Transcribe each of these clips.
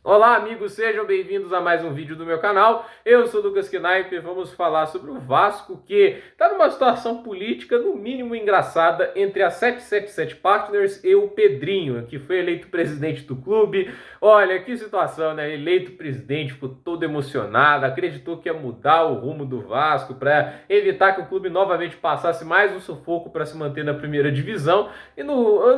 Olá, amigos, sejam bem-vindos a mais um vídeo do meu canal. Eu sou o Lucas Knaip e vamos falar sobre o Vasco, que está numa situação política no mínimo engraçada entre a 777 Partners e o Pedrinho, que foi eleito presidente do clube. Olha, que situação, né? Eleito presidente, ficou todo emocionado, acreditou que ia mudar o rumo do Vasco para evitar que o clube novamente passasse mais um sufoco para se manter na primeira divisão. Eu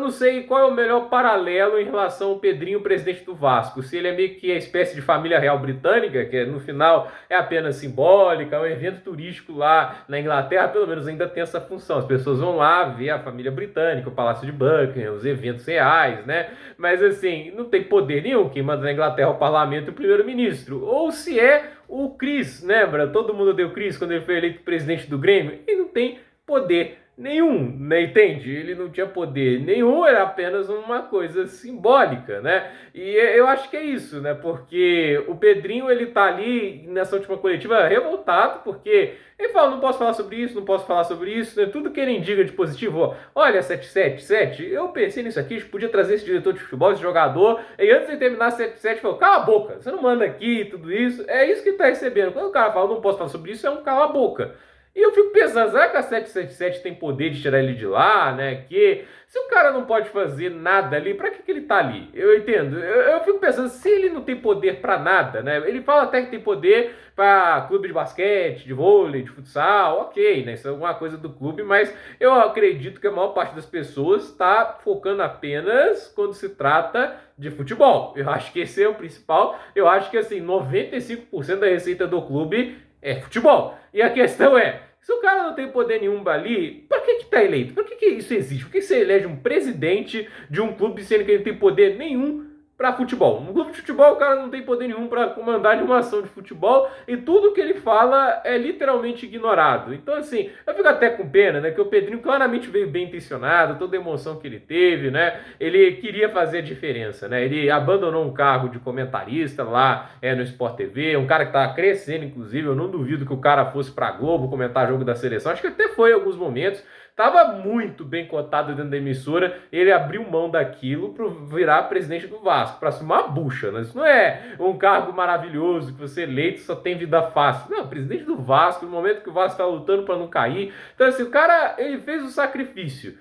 não sei qual é o melhor paralelo em relação ao Pedrinho, presidente do Vasco. Se ele é meio que a espécie de família real britânica, que no final é apenas simbólica, é um evento turístico lá na Inglaterra, pelo menos ainda tem essa função. As pessoas vão lá ver a família britânica, o Palácio de Buckingham, os eventos reais, né? Mas assim, não tem poder nenhum. Quem manda na Inglaterra é o parlamento e o primeiro-ministro. Ou se é o Chris, lembra? Todo mundo deu Chris quando ele foi eleito presidente do Grêmio. Ele não tem poder nenhum, né? Entende? Ele não tinha poder nenhum, era apenas uma coisa simbólica, né? E eu acho que é isso, né? Porque o Pedrinho, ele tá ali nessa última coletiva revoltado, porque ele fala, não posso falar sobre isso, não posso falar sobre isso, né? Tudo que ele indica de positivo, ó, olha, 777, eu pensei nisso aqui, a gente podia trazer esse diretor de futebol, esse jogador, e antes de terminar 777, falou, cala a boca, você não manda aqui, tudo isso, é isso que tá recebendo. Quando o cara fala, não posso falar sobre isso, é um cala a boca. E eu fico pensando, será que a 777 tem poder de tirar ele de lá, né? Que se o cara não pode fazer nada ali, pra que ele tá ali? Eu entendo. Eu fico pensando, se ele não tem poder pra nada, né? Ele fala até que tem poder pra clube de basquete, de vôlei, de futsal, ok, né? Isso é alguma coisa do clube, mas eu acredito que a maior parte das pessoas está focando apenas quando se trata de futebol. Eu acho que esse é o principal. Eu acho que, assim, 95% da receita do clube é futebol. E a questão é, se o cara não tem poder nenhum ali, pra que tá eleito? Pra que isso existe? Por que você elege um presidente de um clube sendo que ele não tem poder nenhum para futebol? No clube de futebol o cara não tem poder nenhum para comandar nenhuma ação de futebol e tudo que ele fala é literalmente ignorado. Então assim, eu fico até com pena, né, que o Pedrinho claramente veio bem intencionado, toda a emoção que ele teve, né, ele queria fazer a diferença, né, ele abandonou um cargo de comentarista lá no Sport TV, um cara que tava crescendo inclusive, eu não duvido que o cara fosse pra Globo comentar jogo da seleção, acho que até foi em alguns momentos, estava muito bem cotado dentro da emissora, ele abriu mão daquilo para virar presidente do Vasco, para assumir uma bucha, né? Isso não é um cargo maravilhoso que você eleito só tem vida fácil. Não, presidente do Vasco, no momento que o Vasco está lutando para não cair. Então, assim, o cara, ele fez o sacrifício,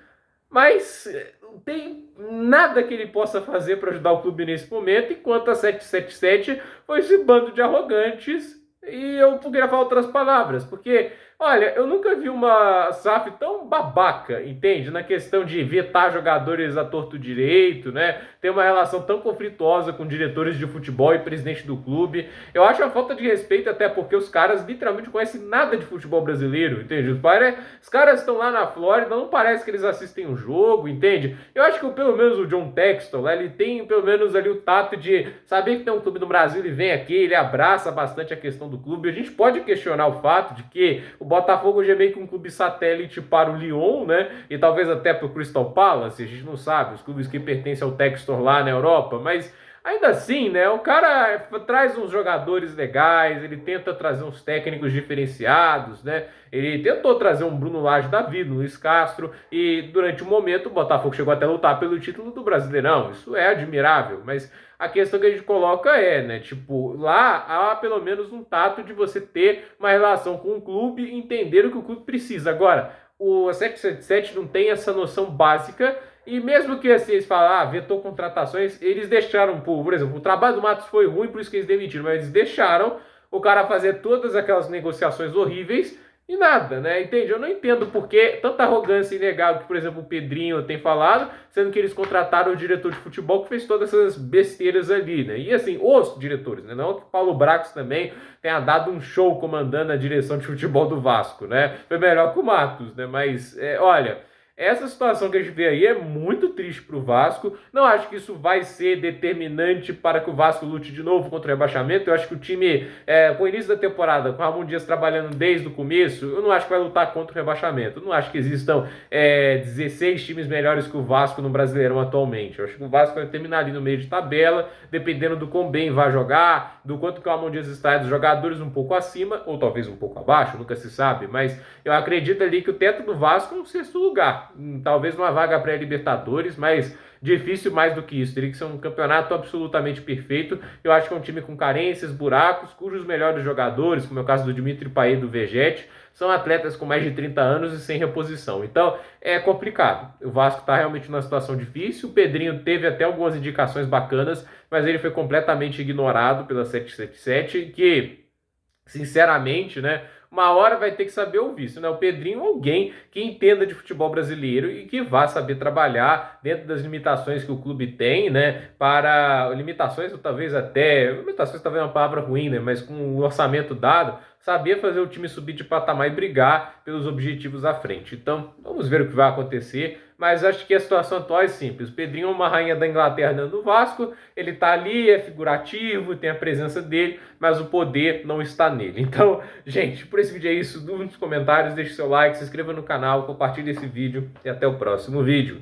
mas não tem nada que ele possa fazer para ajudar o clube nesse momento, enquanto a 777 foi esse bando de arrogantes. E eu queria falar outras palavras, porque olha, eu nunca vi uma SAF tão babaca, entende? Na questão de vetar jogadores a torto direito, né? Ter uma relação tão conflituosa com diretores de futebol e presidente do clube. Eu acho uma falta de respeito, até porque os caras literalmente não conhecem nada de futebol brasileiro, entende? Os caras estão lá na Flórida, não parece que eles assistem o jogo, entende? Eu acho que pelo menos o John Textor, lá, ele tem pelo menos ali o tato de saber que tem um clube no Brasil, ele vem aqui, ele abraça bastante a questão do clube. A gente pode questionar o fato de que o Botafogo hoje é meio que um clube satélite para o Lyon, né? E talvez até para o Crystal Palace, a gente não sabe, os clubes que pertencem ao Textor lá na Europa, mas ainda assim, né? O cara traz uns jogadores legais, ele tenta trazer uns técnicos diferenciados, né? Ele tentou trazer um Bruno Lage da vida, um Luiz Castro, e durante um momento o Botafogo chegou até a lutar pelo título do Brasileirão. Isso é admirável, mas a questão que a gente coloca é, né? Tipo, lá há pelo menos um tato de você ter uma relação com o clube e entender o que o clube precisa. Agora, o 777 não tem essa noção básica e mesmo que assim, eles falam, vetou contratações, eles deixaram, por exemplo, o trabalho do Matos foi ruim, por isso que eles demitiram, mas eles deixaram o cara fazer todas aquelas negociações horríveis e nada, né? Entende? Eu não entendo por que tanta arrogância ilegal que, por exemplo, o Pedrinho tem falado, sendo que eles contrataram o diretor de futebol que fez todas essas besteiras ali, né? E assim, os diretores, né? Não que o Paulo Brax também tenha dado um show comandando a direção de futebol do Vasco, né? Foi melhor que o Matos, né? Mas, olha, essa situação que a gente vê aí é muito triste para o Vasco. Não acho que isso vai ser determinante para que o Vasco lute de novo contra o rebaixamento. Eu acho que o time, com o início da temporada, com o Ramon Dias trabalhando desde o começo, eu não acho que vai lutar contra o rebaixamento. Eu não acho que existam 16 times melhores que o Vasco no Brasileirão atualmente. Eu acho que o Vasco vai terminar ali no meio de tabela, dependendo do quão bem vai jogar, do quanto que o Ramon Dias está, dos jogadores um pouco acima, ou talvez um pouco abaixo, nunca se sabe. Mas eu acredito ali que o teto do Vasco é um sexto lugar. brigar, talvez uma vaga pré-Libertadores, mas difícil mais do que isso. Teria que ser um campeonato absolutamente perfeito. Eu acho que é um time com carências, buracos, cujos melhores jogadores, como é o caso do Dimitri Payet e do Vegetti, são atletas com mais de 30 anos e sem reposição. Então, é complicado. O Vasco está realmente numa situação difícil. O Pedrinho teve até algumas indicações bacanas, mas ele foi completamente ignorado pela 777, que, sinceramente, né, uma hora vai ter que saber ouvir isso, né? O Pedrinho é alguém que entenda de futebol brasileiro e que vá saber trabalhar dentro das limitações que o clube tem, né? Para limitações, ou talvez até limitações, talvez é uma palavra ruim, né? Mas com o orçamento dado, saber fazer o time subir de patamar e brigar pelos objetivos à frente. Então, vamos ver o que vai acontecer. Mas acho que a situação atual é simples. O Pedrinho é uma rainha da Inglaterra dentro do Vasco, ele está ali, é figurativo, tem a presença dele, mas o poder não está nele. Então, gente, por esse vídeo é isso. Dúvida nos comentários, deixe seu like, se inscreva no canal, compartilhe esse vídeo e até o próximo vídeo.